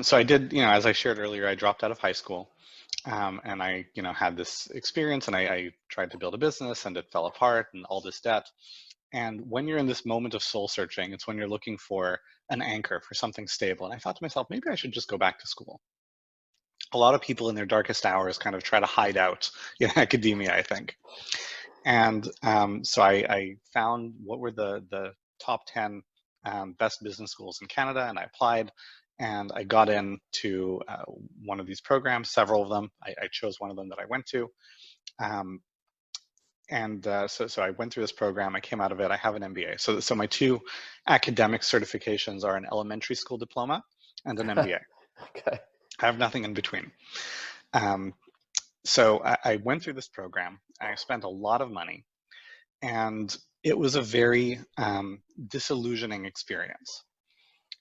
So I did, as I shared earlier, I dropped out of high school, and I, had this experience, and I tried to build a business, and it fell apart, and all this debt. And when you're in this moment of soul searching, it's when you're looking for an anchor, for something stable. And I thought to myself, maybe I should just go back to school. A lot of people in their darkest hours kind of try to hide out in academia, I think. And so I found what were the top 10 best business schools in Canada, and I applied, and I got into one of these programs, several of them. I chose one of them that I went to. Um, so I went through this program, I came out of it, I have an MBA. So my two academic certifications are an elementary school diploma and an MBA. Okay. I have nothing in between. Um, so I went through this program, I spent a lot of money, and it was a very disillusioning experience.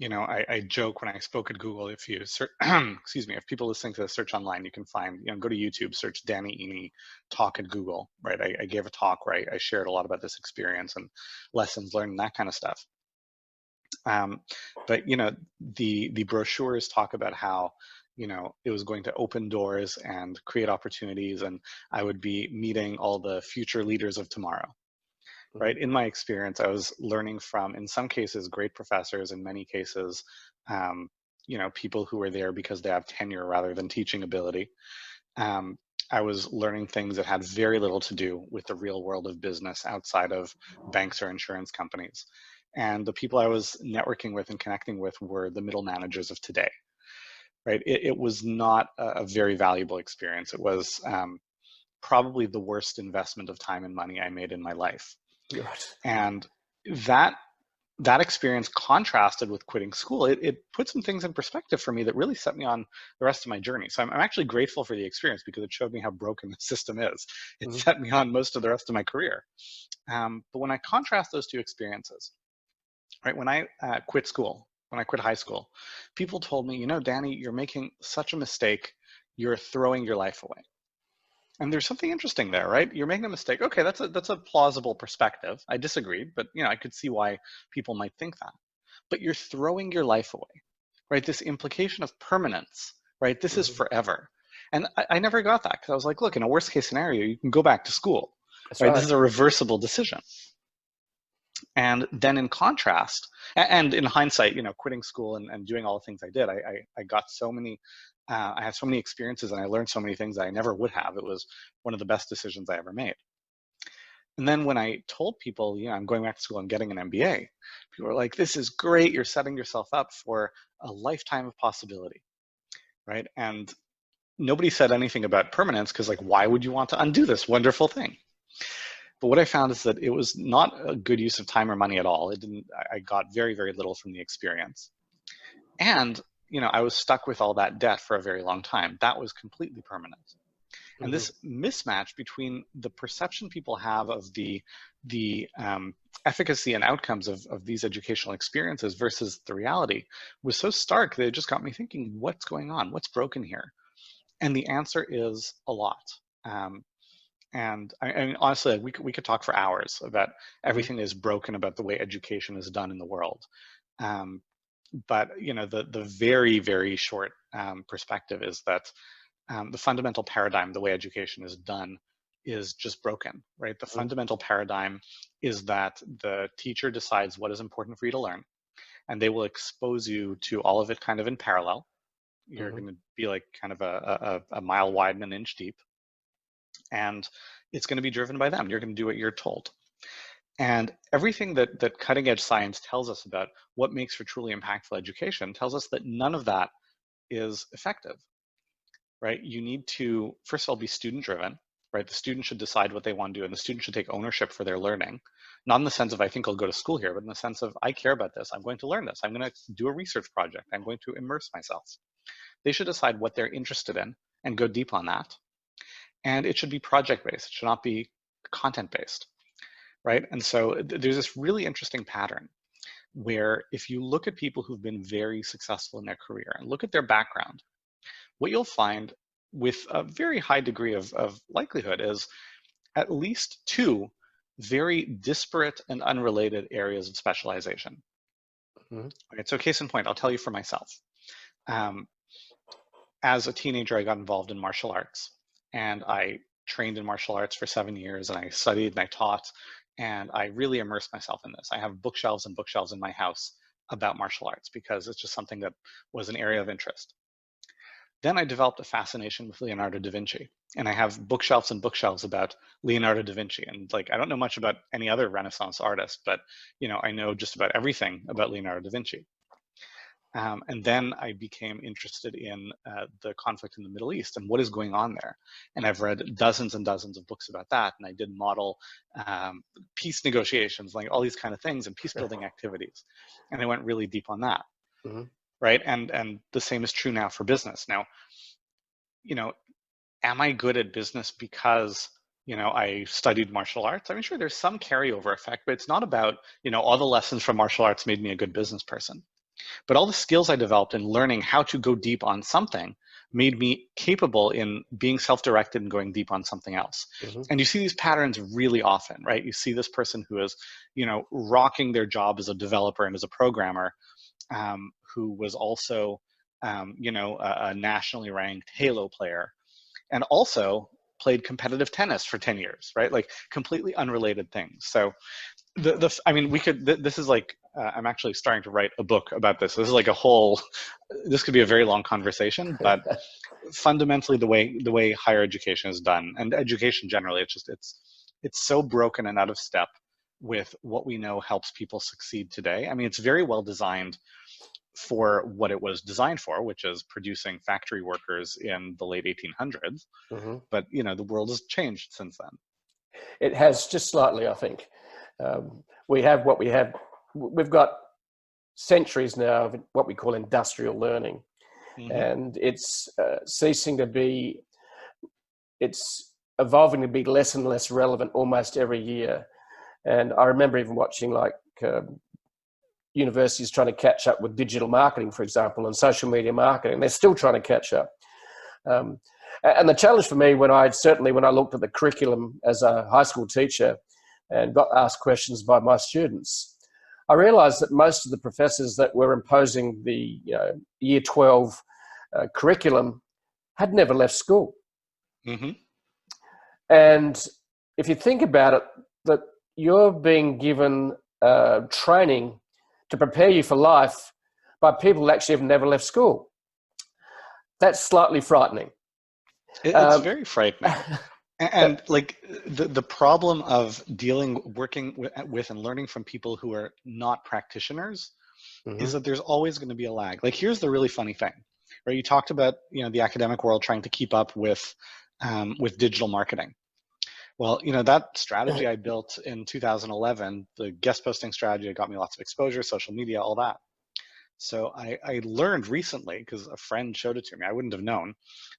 I joke when I spoke at Google, if you search, excuse me, if people listening to the search online, you can find, go to YouTube, search Danny Iny talk at Google, right? I gave a talk where I shared a lot about this experience and lessons learned and that kind of stuff. But, the brochures talk about how, it was going to open doors and create opportunities, and I would be meeting all the future leaders of tomorrow. Right. In my experience, I was learning from, in some cases, great professors, in many cases, people who are there because they have tenure rather than teaching ability. I was learning things that had very little to do with the real world of business outside of banks or insurance companies. And the people I was networking with and connecting with were the middle managers of today. Right. It was not a very valuable experience. It was probably the worst investment of time and money I made in my life. Right. And that experience contrasted with quitting school, it put some things in perspective for me that really set me on the rest of my journey. So I'm actually grateful for the experience because it showed me how broken the system is. It set me on most of the rest of my career. But when I contrast those two experiences, right, when I quit school, when I quit high school, people told me, Danny, you're making such a mistake. You're throwing your life away. And there's something interesting there, right? You're making a mistake. Okay, that's a plausible perspective. I disagreed, but I could see why people might think that. But you're throwing your life away, right? This implication of permanence, right? This is forever. And I never got that because I was like, look, in a worst case scenario, you can go back to school, That's right? right. This is a reversible decision. And then in contrast, and in hindsight, quitting school and doing all the things I did, I got so many, I had so many experiences and I learned so many things that I never would have. It was one of the best decisions I ever made. And then when I told people, I'm going back to school, I'm getting an MBA, people were like, this is great. You're setting yourself up for a lifetime of possibility, right? And nobody said anything about permanence because, like, why would you want to undo this wonderful thing? But what I found is that it was not a good use of time or money at all. I got very, very little from the experience. And, I was stuck with all that debt for a very long time. That was completely permanent. And this mismatch between the perception people have of the efficacy and outcomes of these educational experiences versus the reality was so stark that it just got me thinking, what's going on? What's broken here? And the answer is a lot. And honestly, we could talk for hours about everything that is broken about the way education is done in the world. But the very, very short perspective is that the fundamental paradigm, the way education is done, is just broken, right? The fundamental paradigm is that the teacher decides what is important for you to learn, and they will expose you to all of it kind of in parallel. You're going to be like kind of a mile wide and an inch deep. And it's going to be driven by them. You're going to do what you're told. And everything that cutting edge science tells us about what makes for truly impactful education tells us that none of that is effective, right? You need to, first of all, be student driven, right? The student should decide what they want to do, and the student should take ownership for their learning. Not in the sense of, I think I'll go to school here, but in the sense of, I care about this. I'm going to learn this. I'm going to do a research project. I'm going to immerse myself. They should decide what they're interested in and go deep on that. And it should be project-based. It should not be content-based, right? And so there's this really interesting pattern where if you look at people who've been very successful in their career and look at their background, what you'll find with a very high degree of likelihood is at least two very disparate and unrelated areas of specialization. Right, so case in point, I'll tell you for myself. Um, as a teenager, I got involved in martial arts, and I trained in martial arts for 7 years, and I studied and I taught, and I really immersed myself in this. I have bookshelves and bookshelves in my house about martial arts because it's just something that was an area of interest. Then I developed a fascination with Leonardo da Vinci, and I have bookshelves and bookshelves about Leonardo da Vinci. And like, I don't know much about any other Renaissance artist, but I know just about everything about Leonardo da Vinci. And then I became interested in the conflict in the Middle East and what is going on there. And I've read dozens and dozens of books about that. And I did model peace negotiations, like all these kind of things, and peace building activities. And I went really deep on that. Mm-hmm. Right. And the same is true now for business. Now, am I good at business because I studied martial arts? I mean, sure, there's some carryover effect, but it's not about, all the lessons from martial arts made me a good business person. But all the skills I developed in learning how to go deep on something made me capable in being self-directed and going deep on something else. Mm-hmm. And you see these patterns really often, right? You see this person who is, rocking their job as a developer and as a programmer, who was also, a nationally ranked Halo player, and also played competitive tennis for 10 years, right? Like completely unrelated things. So this is like, I'm actually starting to write a book about this. This is like this could be a very long conversation, but fundamentally the way higher education is done, and education generally, it's so broken and out of step with what we know helps people succeed today. I mean, it's very well designed for what it was designed for, which is producing factory workers in the late 1800s. Mm-hmm. But, the world has changed since then. It has, just slightly, I think. We have what we have. We've got centuries now of what we call industrial learning. Mm-hmm. And it's ceasing to be, it's evolving to be less and less relevant almost every year. And I remember even watching universities trying to catch up with digital marketing, for example, and social media marketing. They're still trying to catch up. And the challenge for me when I looked at the curriculum as a high school teacher and got asked questions by my students, I realized that most of the professors that were imposing the year 12 curriculum had never left school. Mm-hmm. And if you think about it, that you're being given training to prepare you for life by people who actually have never left school. That's slightly frightening. It's very frightening. And like the problem of working with and learning from people who are not practitioners, mm-hmm. is that there's always going to be a lag. Like, here's the really funny thing, right? You talked about, the academic world trying to keep up with digital marketing. Well, that strategy I built in 2011, the guest posting strategy, got me lots of exposure, social media, all that. So I learned recently, because a friend showed it to me, I wouldn't have known,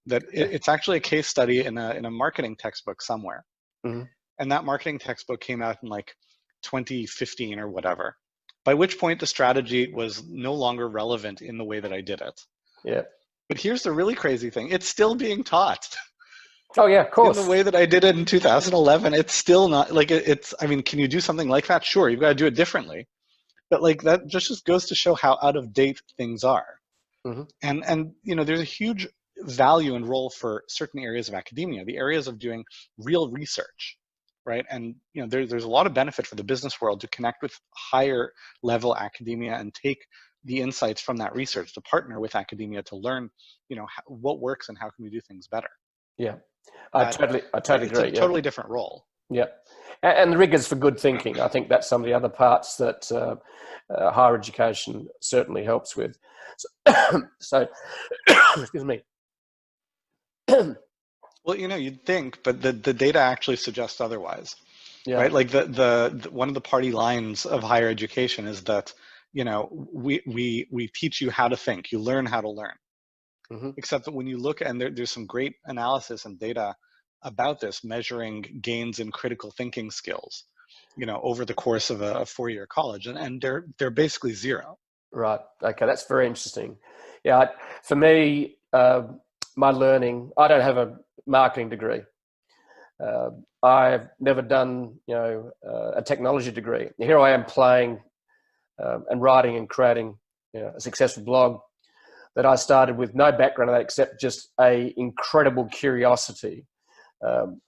that it's actually a case study in a marketing textbook somewhere. Mm-hmm. And that marketing textbook came out in like 2015 or whatever, by which point the strategy was no longer relevant in the way that I did it. Yeah. But here's the really crazy thing. It's still being taught. Oh yeah, of course. In the way that I did it in 2011, it's still not like I mean, can you do something like that? Sure, you've got to do it differently. But like that just goes to show how out of date things are. Mm-hmm. And there's a huge value and role for certain areas of academia, the areas of doing real research, right? And there's a lot of benefit for the business world to connect with higher level academia and take the insights from that research to partner with academia to learn, what works and how can we do things better. Yeah, I totally agree. It's a totally different role. Yeah. And the rigors for good thinking. I think that's some of the other parts that higher education certainly helps with. So excuse me. Well, you'd think, but the data actually suggests otherwise. Yeah. Right? Like the one of the party lines of higher education is that, we teach you how to think, you learn how to learn. Mm-hmm. Except that when you look, and there's some great analysis and data about this, measuring gains in critical thinking skills, over the course of a 4-year college, and they're basically zero. Right. Okay, that's very interesting. Yeah, for me, my learning, I don't have a marketing degree. I've never done, a technology degree. Here I am playing and writing and creating, a successful blog that I started with no background on that except just a incredible curiosity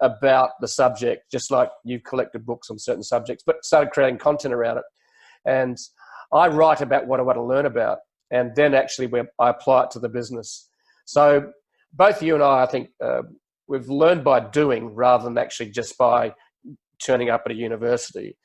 about the subject, just like you've collected books on certain subjects, but started creating content around it. And I write about what I want to learn about, and then actually I apply it to the business. So both you and I think, we've learned by doing rather than actually just by turning up at a university.